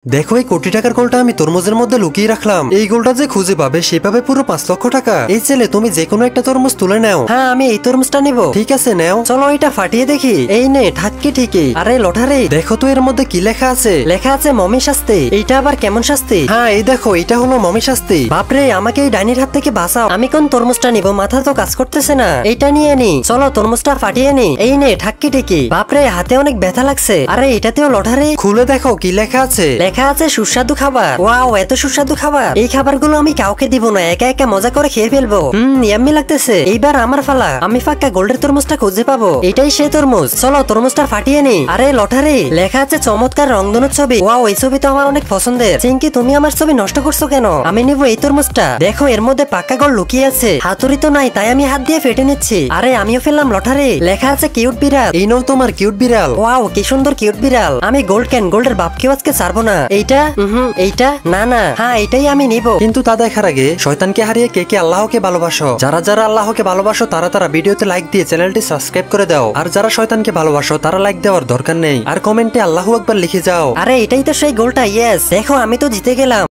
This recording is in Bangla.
দেখো এই কোটি টাকার গোলটা আমি তরমুজের মধ্যে লুকিয়ে রাখলাম। এই গোলটা যে খুঁজে পাবে সে পাবে পুরো 5 লক্ষ টাকা। এই ছেলে তুমি যে কোনো একটা তরমুজ তুলে নাও। হ্যাঁ আমি এই তরমুজটা নিব। ঠিক আছে নাও। চলো এটা ফাটিয়ে দেখি। এই নে ঠাক্কি ঠিকই। আরে লটারি দেখো তো এর মধ্যে কি লেখা আছে। লেখা আছে মমি শাস্তি। এইটা আবার কেমন শাস্তি? হ্যাঁ এই দেখো এটা হলো মমি শাস্তি। বাপরে আমাকে এই ডাইনির হাত থেকে বাঁচাও। আমি কোন তরমুজটা নিব মাথা তো কাজ করতেছে না। এইটা নিয়ে নি। চলো তরমুজটা ফাটিয়ে নি। এই নে ঠাক্কি ঠিকই। বাপরে হাতে অনেক ব্যথা লাগছে। আরে এটাতেও লটারি। খুলে দেখো কি লেখা আছে। লেখা আছে সুস্বাদু খাবার। ওয়াও এত সুস্বাদু খাবার। এই খাবারগুলো আমি কাউকে দিব না, একা একা মজা করে খেয়ে ফেলবো। ইয়াম্মি লাগতেছে। এইবার আমার ফালা। আমি ফাঁকা গোল্ডের তরমুজটা খুঁজে পাবো। এটাই সেই তরমুজ। চলো তরমুজটা ফাটিয়ে নি। আরে লটারি। লেখা আছে চমৎকার রংধনুর ছবি। ওয়াও এই ছবি তো আমার অনেক পছন্দের। চিঙ্কি তুমি আমার ছবি নষ্ট করছো কেন? আমি নিব এই তরমুজটা। দেখো এর মধ্যে পাক্কা গোল্ড লুকিয়ে আছে। হাতুড়ি তো নাই তাই আমি হাত দিয়ে ফেটে নিচ্ছি। আরে আমিও ফেললাম লটারি। লেখা আছে কিউট বিড়াল। এই নাও তোমার কিউট বিড়াল। ওয়াও কি সুন্দর কিউট বিড়াল। আমি গোল্ড কেন গোল্ডের বাপকেও আজকে ছাড়বো না। এইটা এইটা না না হ্যাঁ এটাই আমি নিব। কিন্তু তা দেখার আগে শয়তানকে হারিয়ে কে কে আল্লাহকে ভালোবাসো? যারা যারা আল্লাহকে ভালোবাসো তারা তারা ভিডিওতে লাইক দিয়ে চ্যানেলটি সাবস্ক্রাইব করে দাও। আর যারা শয়তানকে ভালোবাসো তারা লাইক দেওয়ার দরকার নেই। আর কমেন্টে আল্লাহু আকবার লিখে যাও। আরে এটাই তো সেই গোলটা। ইয়েস দেখো আমি তো জিতে গেলাম।